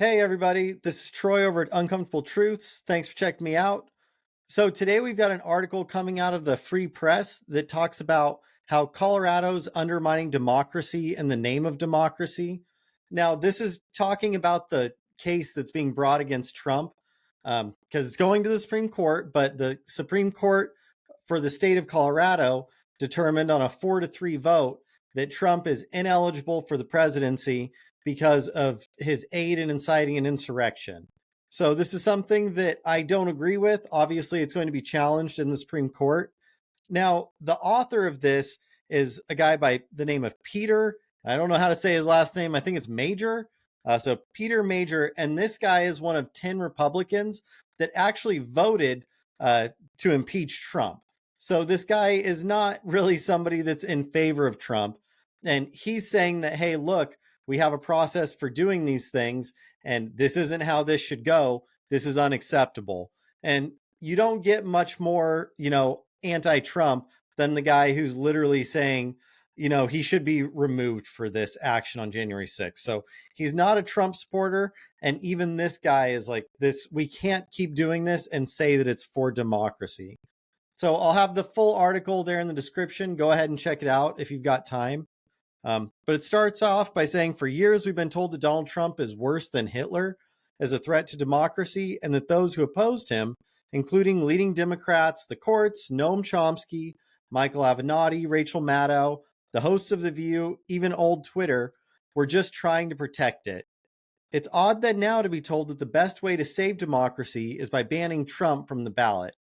Hey, everybody. This is Troy over at Uncomfortable Truths. Thanks for checking me out. So, today we've got an article coming out of the Free Press that talks about how Colorado's undermining democracy in the name of democracy. Now, this is talking about the case that's being brought against Trump because it's going to the Supreme Court, but the Supreme Court for the state of Colorado determined on a 4-3 vote that Trump is ineligible for the presidency because of his aid in inciting an insurrection. So this is something that I don't agree with. Obviously, it's going to be challenged in the Supreme Court. Now, the author of this is a guy by the name of Peter. I don't know how to say his last name. I think it's Meijer. So Peter Meijer, and this guy is one of 10 Republicans that actually voted to impeach Trump. So this guy is not really somebody that's in favor of Trump. And he's saying that, hey, look, we have a process for doing these things, and this isn't how this should go. This is unacceptable. And you don't get much more, anti-Trump than the guy who's literally saying, he should be removed for this action on January 6th. So he's not a Trump supporter. And even this guy is like, this, we can't keep doing this and say that it's for democracy. So I'll have the full article there in the description. Go ahead and check it out if you've got time. But it starts off by saying, for years, we've been told that Donald Trump is worse than Hitler as a threat to democracy, and that those who opposed him, including leading Democrats, the courts, Noam Chomsky, Michael Avenatti, Rachel Maddow, the hosts of The View, even old Twitter, were just trying to protect it. It's odd then now to be told that the best way to save democracy is by banning Trump from the ballot.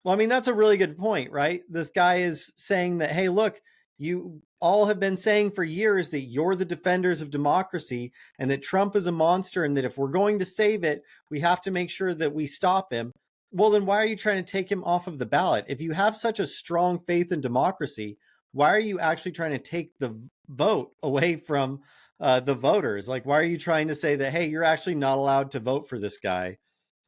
Well, I mean, that's a really good point, right? This guy is saying that, hey, look, you all have been saying for years that you're the defenders of democracy and that Trump is a monster and that if we're going to save it, we have to make sure that we stop him. Well, then why are you trying to take him off of the ballot? If you have such a strong faith in democracy, why are you actually trying to take the vote away from the voters? Like, why are you trying to say that, hey, you're actually not allowed to vote for this guy?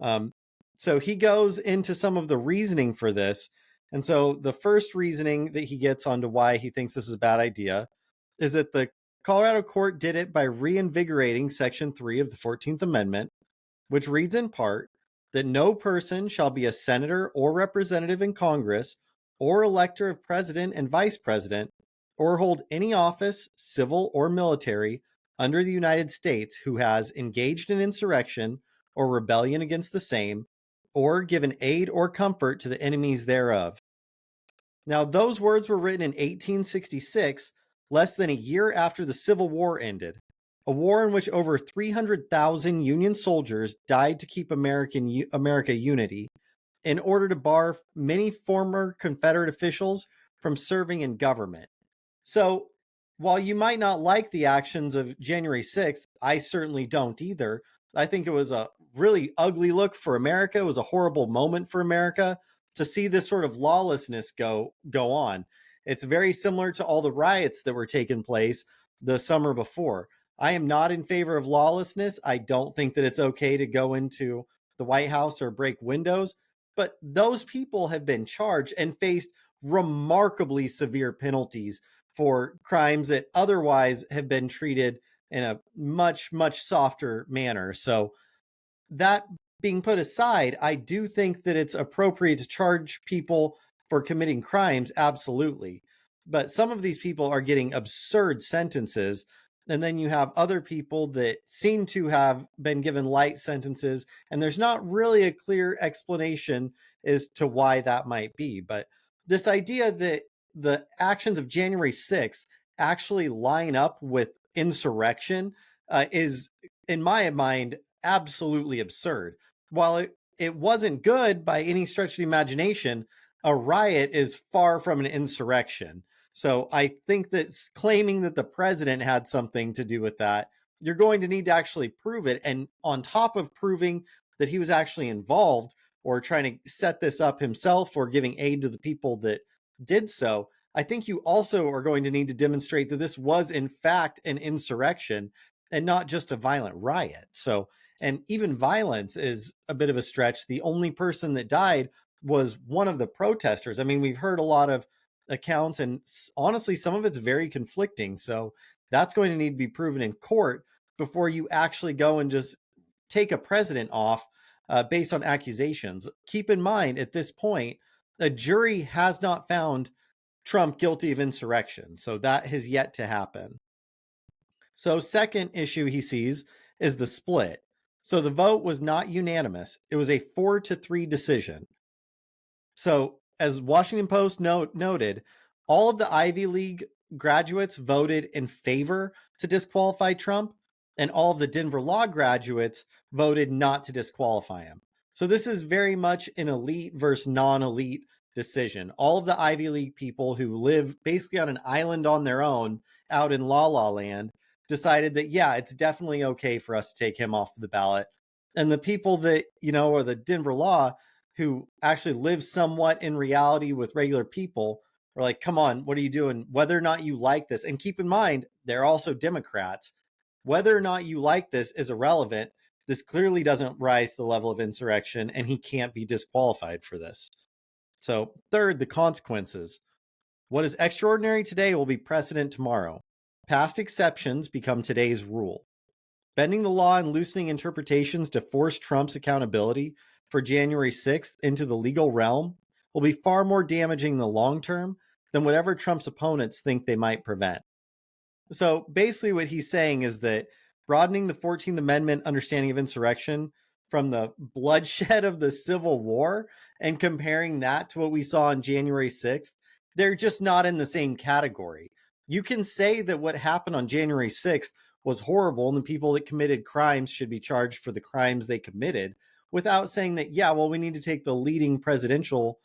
Um, so he goes into some of the reasoning for this. And so the first reasoning that he gets onto why he thinks this is a bad idea is that the Colorado court did it by reinvigorating Section 3 of the 14th Amendment, which reads in part that no person shall be a senator or representative in Congress or elector of president and vice president or hold any office, civil or military, under the United States who has engaged in insurrection or rebellion against the same, or given aid or comfort to the enemies thereof. Now, those words were written in 1866, less than a year after the Civil War ended, a war in which over 300,000 Union soldiers died to keep America unity, in order to bar many former Confederate officials from serving in government. So, while you might not like the actions of January 6th, I certainly don't either. I think it was a really ugly look for America. It was a horrible moment for America to see this sort of lawlessness go on. It's very similar to all the riots that were taking place the summer before. I am not in favor of lawlessness. I don't think that it's okay to go into the White House or break windows, but those people have been charged and faced remarkably severe penalties for crimes that otherwise have been treated in a much, much softer manner. So that being put aside, I do think that it's appropriate to charge people for committing crimes, absolutely. But some of these people are getting absurd sentences. And then you have other people that seem to have been given light sentences, and there's not really a clear explanation as to why that might be. But this idea that the actions of January 6th actually line up with insurrection is, in my mind, absolutely absurd. While it wasn't good by any stretch of the imagination, a riot is far from an insurrection. So I think that claiming that the president had something to do with that, you're going to need to actually prove it. And on top of proving that he was actually involved or trying to set this up himself or giving aid to the people that did so, I think you also are going to need to demonstrate that this was in fact an insurrection and not just a violent riot. So, and even violence is a bit of a stretch. The only person that died was one of the protesters. I mean, we've heard a lot of accounts, and honestly, some of it's very conflicting. So that's going to need to be proven in court before you actually go and just take a president off based on accusations. Keep in mind, at this point, a jury has not found Trump guilty of insurrection. So that has yet to happen. So, second issue he sees is the split. So the vote was not unanimous. It was a 4-3 decision. So, as Washington Post noted, all of the Ivy League graduates voted in favor to disqualify Trump, and all of the Denver Law graduates voted not to disqualify him. So this is very much an elite versus non-elite decision. All of the Ivy League people who live basically on an island on their own out in La La Land decided that, yeah, it's definitely okay for us to take him off the ballot. And the people that, are the Denver Law who actually live somewhat in reality with regular people are like, come on, what are you doing? Whether or not you like this, and keep in mind, they're also Democrats. Whether or not you like this is irrelevant. This clearly doesn't rise to the level of insurrection, and he can't be disqualified for this. So, third, the consequences. What is extraordinary today will be precedent tomorrow. Past exceptions become today's rule. Bending the law and loosening interpretations to force Trump's accountability for January 6th into the legal realm will be far more damaging in the long term than whatever Trump's opponents think they might prevent. So basically what he's saying is that broadening the 14th Amendment understanding of insurrection from the bloodshed of the Civil War and comparing that to what we saw on January 6th, they're just not in the same category. You can say that what happened on January 6th was horrible and the people that committed crimes should be charged for the crimes they committed without saying that, yeah, well, we need to take the leading presidential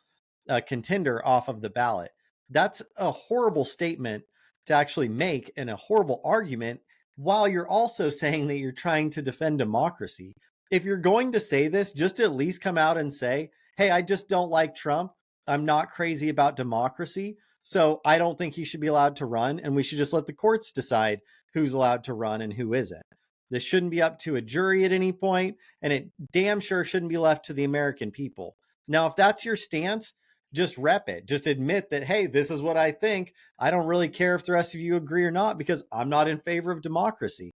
contender off of the ballot. That's a horrible statement to actually make and a horrible argument while you're also saying that you're trying to defend democracy. If you're going to say this, just at least come out and say, hey, I just don't like Trump. I'm not crazy about democracy. So I don't think he should be allowed to run. And we should just let the courts decide who's allowed to run and who isn't. This shouldn't be up to a jury at any point, and it damn sure shouldn't be left to the American people. Now, if that's your stance, just rep it. Just admit that, hey, this is what I think. I don't really care if the rest of you agree or not because I'm not in favor of democracy.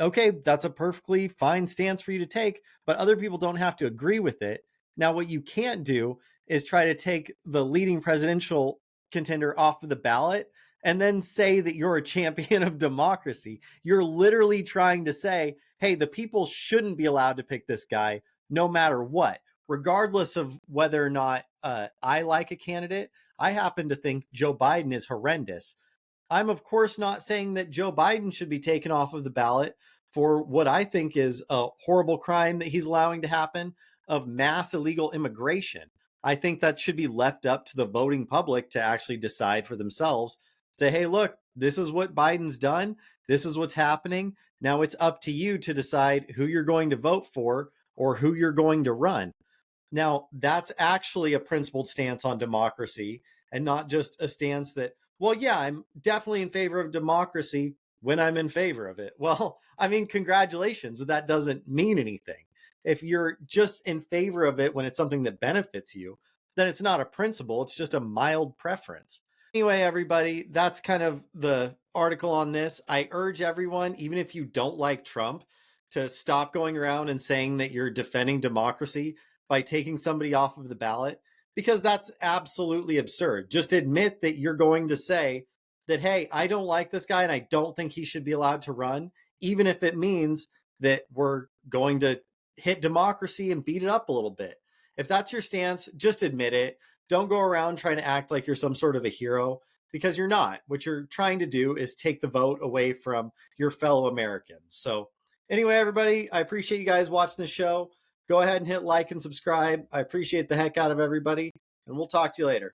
Okay, that's a perfectly fine stance for you to take, but other people don't have to agree with it. Now, what you can't do is try to take the leading presidential contender off of the ballot and then say that you're a champion of democracy. You're literally trying to say, hey, the people shouldn't be allowed to pick this guy no matter what, regardless of whether or not I like a candidate. I happen to think Joe Biden is horrendous. I'm, of course, not saying that Joe Biden should be taken off of the ballot for what I think is a horrible crime that he's allowing to happen of mass illegal immigration. I think that should be left up to the voting public to actually decide for themselves. Say, hey, look, this is what Biden's done. This is what's happening. Now it's up to you to decide who you're going to vote for or who you're going to run. Now, that's actually a principled stance on democracy and not just a stance that, well, yeah, I'm definitely in favor of democracy when I'm in favor of it. Well, I mean, congratulations, but that doesn't mean anything. If you're just in favor of it when it's something that benefits you, then it's not a principle, it's just a mild preference. Anyway, everybody, that's kind of the article on this. I urge everyone, even if you don't like Trump, to stop going around and saying that you're defending democracy by taking somebody off of the ballot, because that's absolutely absurd. Just admit that you're going to say that, hey, I don't like this guy and I don't think he should be allowed to run, even if it means that we're going to hit democracy and beat it up a little bit. If that's your stance, just admit it. Don't go around trying to act like you're some sort of a hero, because you're not. What you're trying to do is take the vote away from your fellow Americans. So anyway, everybody, I appreciate you guys watching the show. Go ahead and hit like and subscribe. I appreciate the heck out of everybody, and we'll talk to you later.